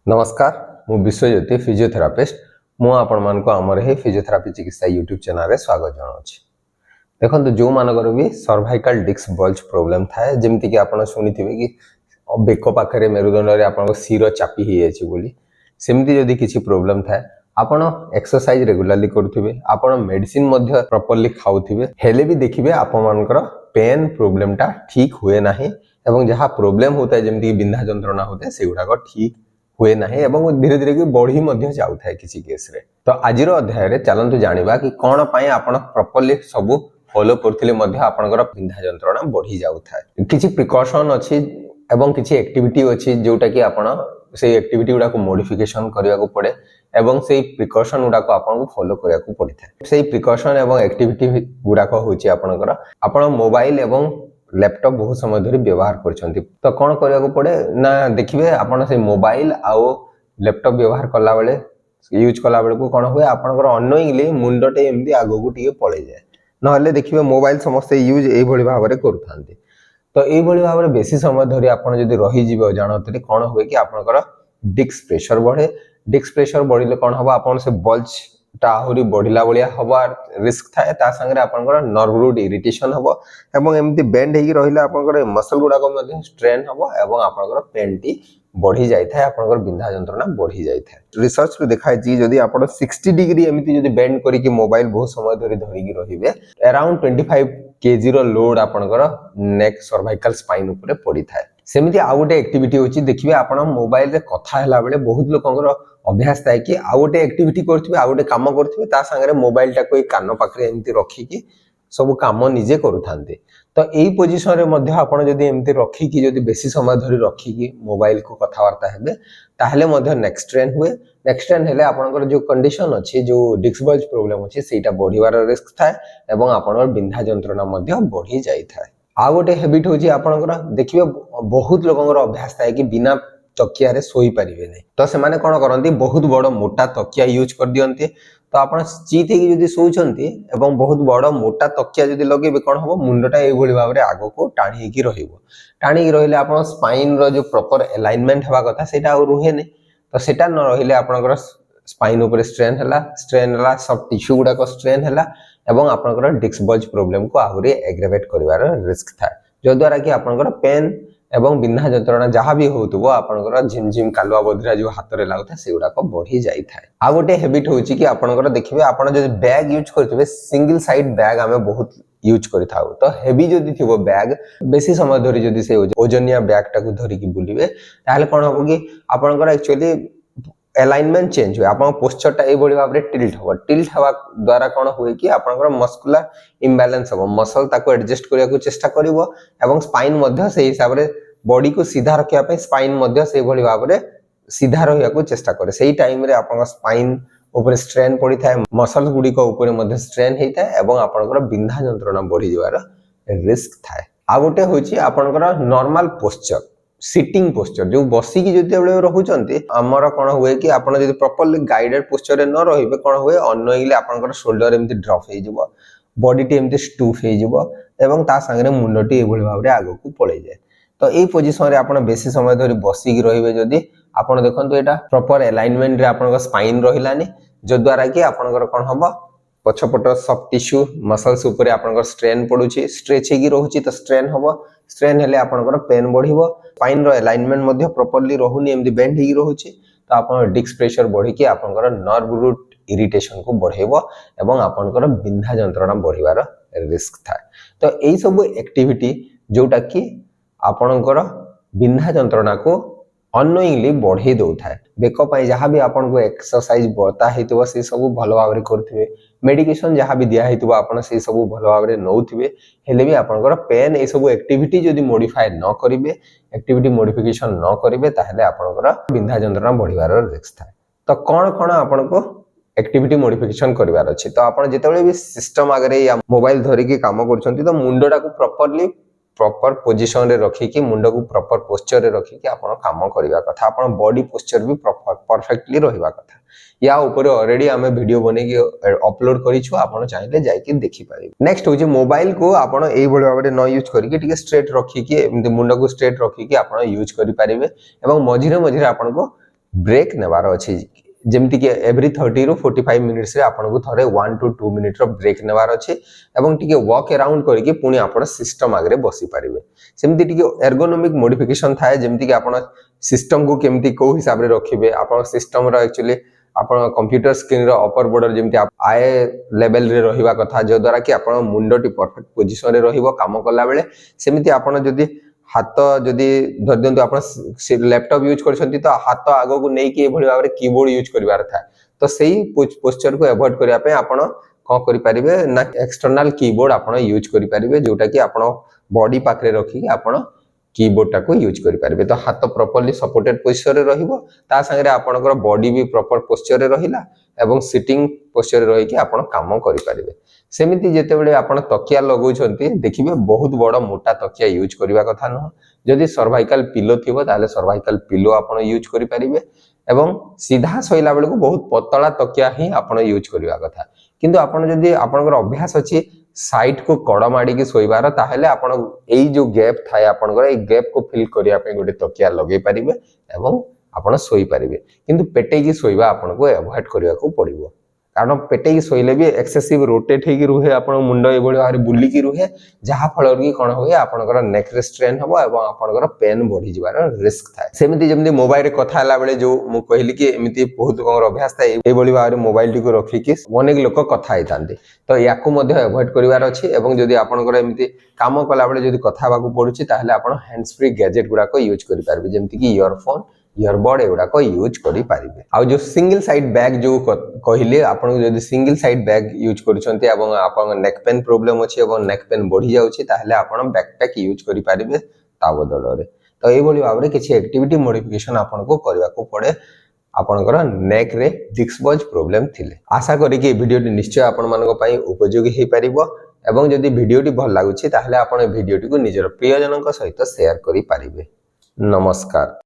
नमस्कार मु विश्वज्योति फिजियोथेरापिस्ट मु आपण मान को हमर हे फिजियोथेरापी चिकित्सा यूट्यूब चैनल रे स्वागत जनाउछि। देखंतु जो मानकर भी सर्वाइकल डिस्क बल्ज प्रॉब्लम थाए जेमति कि आपण सुनिथिबे कि बेको पाखरे मेरुदंड रे आपण सिर चापी हि अछि बोली सेमति जदी किछि प्रॉब्लम थाए आपण एक्सरसाइज रेगुलरली करथिबे आपण मेडिसिन मध्ये प्रॉपर्ली खाउथिबे हेले भी देखिबे आपण मानकर पेन प्रॉब्लम ता ठीक हुए नाही एवं जहा प्रॉब्लम होता है जेमति कि बिंधा जंत्रणा होता है सेगुडा को ठीक हुए नाही एवं धीरे धीरे बढ़ी मध्य जाउ थाए किसी केस रे। तो आजिरो अध्याय रे चलंतु जानिबा कि कोन पई आपण प्रॉपर्ली सब फॉलो करथिले मध्य आपनकर बिंधा जंत्रणा बढ़ी जाउ थाए। किछि प्रिकॉशन अछि एवं किछि एक्टिविटी अछि जोटा कि आपण से एक्टिविटी गुडा को मॉडिफिकेशन करिया को पड़े एवं से प्रिकॉशन गुडा को आपण को फॉलो करिया को पड़ी थाए। से प्रिकॉशन एवं एक्टिविटी गुडा को होछि आपनकर आपण मोबाइल एवं लैपटॉप बहुत समय धरी व्यवहार करछंती तो कोन करिया को पड़े ना देखिबे आपण से मोबाइल आउ लैपटॉप व्यवहार कला बेले यूज कला बेले को कोन होय आपनकर अनोइंगली मुंडटे एमदी आगो को टिके पळे जाय नहले देखिबे मोबाइल समस्त यूज एई भली भाबरे करथांती तो एई भली भाबरे बेसी समय धरी आपण जदी रही जिवे जानतरी कोन होय कि आपनकर डिस्क प्रेशर बढ़िले कोन होबा आपण से बल्ज टाहुरी बढ़िला बलिया हवा रिस्क थाए ता संगे आपनकर नर्व रूट इरिटेशन हबो एवं एमती बेंड हेगी रहिला आपनकर मसल गुडा को मध्ये स्ट्रेन हबो एवं आपनकर पेन टी बढ़ी जाय थाए आपनकर बिंधा जंत्रणा बढ़ी जाय थाए। रिसर्च रे देखाय जी जदी आपण 60 डिग्री एमती जदी बेंड करी कि मोबाइल बहुत समय धरि धरिकी रहिबे अराउंड 25 केजी रो लोड आपनकर नेक सर्वाइकल स्पाइन ऊपर पड़ी थाए। सेमिति आ गोटे एक्टिविटी होची देखिबे आपण मोबाइल रे कथा हैला बेले बहुत लोकंकर अभ्यास थाए कि आ गोटे एक्टिविटी करथिबे आ गोटे काम करथिबे ता संगे मोबाइल टा कोई कान पाखरे एमती रखी कि सब काम निजे करूथांते तो एई पोजीशन रे मध्ये आपण जदी एमती रखी कि जदी बेसी समय धरि रखी कि मोबाइल को कथा वार्ता हेबे ताहले मध्ये नेक्स्ट ट्रेन हुए नेक्स्ट ट्रेन हेले आपनकर जो कंडीशन अछि जो डिस्क बल्ज प्रॉब्लम अछि सेटा बढ़िवार रिस्क थाए एवं आपनकर बिंधा जंत्रणा मध्ये बढ़ी जाय थाए। आ गोटे हैबिट होची आपनकर देखिबे बहुत लोकंकर अभ्यास थाए कि बिना तकिया रे सोई परिबे नै तो से माने कोन करंती बहुत बड़ मोटा तकिया यूज कर दियंती तो आपण चीत हेगी जदी सोचंती एवं बहुत बड़ मोटा तकिया जदी लगेबे कोन हबो मुंडटा एई भली भाबरे आगो को टाणी हेकी रहिबो टाणी हेकी रहिले आपण स्पाइन रो जो प्रॉपर अलाइनमेंट हेबा कथा सेटा आ रुहे नै तो सेटा न रहिले आपनकर स्पाइन ऊपर स्ट्रेन हला सब टिश्यू गुडा को स्ट्रेन हला एवं आपनकर डिस्क बल्ज प्रॉब्लम को आहुरी एग्रेवेट करिवार रिस्क थाए जो द्वारा कि आपनकर पेन एवं बिंधा जंत्रणा जहाँ भी होतबो आपनकर झिमझिम कालुआ बधिरा जो हाथ रे लागुता सेगुडा को बढ़ी जाई थाए। आ गोटे हैबिट होची कि आपनकर देखिबे आपण जदी बैग यूज करथिबे सिंगल साइड बैग हमें बहुत यूज करिथाउ तो हेवी जदी थिबो बैग बेसी समय धरि जदी से ओजनिया बैग टाको धरि कि बुलिबे ताहले कोन होबो कि आपनकर एक्चुअली अलाइनमेंट चेंज हुए आपन पोस्चर टा ए बडी भाबरे टिल्ट हवा द्वारा कोन होय कि आपनकर मस्कुलर इम्बैलेंस हो मसल ताको एडजस्ट करिया को चेष्टा करिवो एवं स्पाइन मध्ये से हिसाब रे बॉडी को सीधा रखिया पे स्पाइन मध्ये से बडी भाबरे सीधा रहिया को चेष्टा करे सेही टाइम रे आपन स्पाइन ऊपर स्ट्रेन पड़ी थाए मसल गुडी को ऊपर मध्ये स्ट्रेन हेई थाए एवं आपनकर बिंधा जंत्रणा बढ़ी जवार रिस्क थाए। आ गोटे होची आपनकर नॉर्मल पोस्चर सिटिंग पोस्चर जो बसी की जते बेले रहउचंती हमर कोन होय कि आपण जदी प्रॉपर्ली गाइडेड पोस्चर रे न रहिबे कोन होय अनोइंगली आपनकर शोल्डर एमती ड्रॉप हे जिवो बॉडी टी एमती स्टूफ हे जिवो एवं ता संगे मुंडटी एभली भाबरे आगो को पळे जाय तो एई पोजीशन रे आपण बेसी समय धरि बसी की रहिबे जदी आपण देखंतु एटा प्रॉपर अलाइनमेंट रे आपनकर स्पाइन रहिलानी जो द्वारा कि आपनकर कोन हबो पछपट सब टिश्यू मसल्स ऊपर आपनकर स्ट्रेन पडुची स्ट्रेच हेगी रहउची तो स्ट्रेन हबो स्ट्रेन हेले आपनकर पेन बढ़िबो स्पाइन रो अलाइनमेंट मध्ये प्रॉपर्ली रहउनी एमदी बेंड हेगी रहउची तो आपन डिस्क प्रेशर बढ़ी कि आपनकर नर्व रूट इरिटेशन को बढ़ेबो एवं आपनकर बिंधा जंत्रणा बढ़िवार रिस्क थाए। तो एई सब एक्टिविटी जोटा कि आपनकर बिंधा जंत्रणा को अनोइंगली बढ़े दउ थाए बेको पई जहाँ भी आपन को एक्सरसाइज बता हेतबो से सब भलो भाबरे करथिबे मेडिकेशन जहाँ भी दिया हेतबो आपन से सब भलो भाबरे नउथिबे हेले भी आपनकर पेन ए सब एक्टिविटी जदी मॉडिफाई न करिवे एक्टिविटी मॉडिफिकेशन न करिवे ताहले आपनकर बिंधा जंत्रणा बढ़िवार रिस्क थाए। तो कोन आपन को एक्टिविटी मॉडिफिकेशन करिवार अछि तो आपन जेतेबेले भी सिस्टम आगरे या मोबाइल धरि के काम करछंती तो मुंडटा को प्रॉपर्ली प्रॉपर पोजीशन रे रखी कि मुंड को प्रॉपर पोस्चर रे रखी कि आपण काम करिवा कथा आपण बॉडी पोस्चर भी परफेक्टली रहिबा कथा या ऊपर ऑलरेडी हमें वीडियो बने के अपलोड करिछु आपण चाहिले जाय कि देखि पारि। नेक्स्ट होजे मोबाइल को आपण एई बळे भाबरे न यूज करी कि टिके स्ट्रेट रखी कि एमते मुंड को स्ट्रेट रखी कि आपण यूज करि पारिबे एवं मझिरे मझिरे आपण को ब्रेक नेबार अछि जेमती कि एवरी 30 ରୁ 45 मिनिट्स रे आपन को थरे 1 to 2 मिनिट रो ब्रेक नेबार अछि एवं टिके वॉक अराउंड करके पुनी आपण सिस्टम आगरे बसी पारिबे सेमती टिके एर्गोनोमिक मॉडिफिकेशन थाए जेमती कि आपण सिस्टम को केमती को हिसाब रे रखिबे आपण सिस्टम रो एक्चुअली आपण कंप्यूटर स्क्रीन रो अपर बॉर्डर जेमती आय लेवल रे रहिबा कथा जो द्वारा कि आपण मुंडटी परफेक्ट पोजीशन रे रहिबो काम करला बेले सेमती आपण जदी हाथ जदि धर दियंतु आपण लैपटॉप यूज करछंती तो हाथ आगो को नै कि भली भाबरे कीबोर्ड यूज करिवार था तो सेही पोस्चर को अवॉइड करिया पे आपण कोन करि परिबे ना एक्सटर्नल कीबोर्ड आपण यूज करि परिबे जोटा कि आपण बॉडी पाखरे रखी आपण कीबोर्ड टाको यूज करि परिबे तो हाथ प्रॉपर्ली सपोर्टेड पोस्चर रे रहिबो ता संगे आपनकर बॉडी भी प्रॉपर पोस्चर रे रहिला एवं सिटिंग पोस्चर रे रहि कि आपण काम करि परिबे सेमिति जेते बेले आपण तकिया लगौ छंती देखिबे बहुत बड़ मोटा तकिया यूज करिवा कथा न जदि सर्वाइकल पिलो थिबो ताले सर्वाइकल पिलो आपण यूज करि परिबे एवं सीधा सोइला बेले को बहुत पतला तकिया ही आपण यूज करिवा कथा किंतु आपण जदि आपनकर अभ्यास अछि साइड को कड़ माडी के सोइबार ताहेले आपण एई जो गैप थाए आपनकर ए गैप को फिल करिया पे गोटे तकिया लगे परिबे एवं आपण सोई परिबे किंतु पेटे की सोइबा आपण को अवॉइड करिया को पड़िबो कारण पेटे की सोइले भी एक्सेसिव रोटेट हे की रुहे आपण मुंडो ए बळी बाहर बुली की रुहे जहा फल की कोन होय आपनकर नेक रे स्ट्रेन हबो एवं आपनकर पेन बढ़ी जिवार रिस्क थाए सेमिति जेमति मोबाइल रे कथा हला बेले जो मु कहली कि एमिति बहुत कोर अभ्यास थाए ए बळी बाहर मोबाइल टी को रखी कि अनेक लोक कथा हितांती तो याकू मध्ये अवॉइड करिवार अछि एवं जदि आपनकर एमिति काम कला बेले जदि कथा बाकू पडुछि ताहले आपण हैंड्स फ्री गैजेट गुडा को यूज करि पारबे जेमति कि इयरफोन इयरबड एगुड़ा को यूज करि पारिबे आ जो सिंगल साइड बैग जो कहिले आपण जदि सिंगल साइड बैग यूज करूछंती एवं आपण नेक पेन प्रॉब्लम अछि एवं नेक पेन बढ़ी जाउछि ताहले आपण बैकपैक यूज करि पारिबे ता बदल रे तो ए बोली भाबरे किछि एक्टिविटी मॉडिफिकेशन आपण को करबा को पड़े आपनकर नेक रे डिस्क बल्ज प्रॉब्लम थिले आशा करी कि वीडियोटी निश्चय आपण मानको पई उपयोगी हे परिबो एवं जदि वीडियोटी भल लागुछि ताहले आपण वीडियोटी को निजर प्रियजनक सहित शेयर करि पारिबे नमस्कार।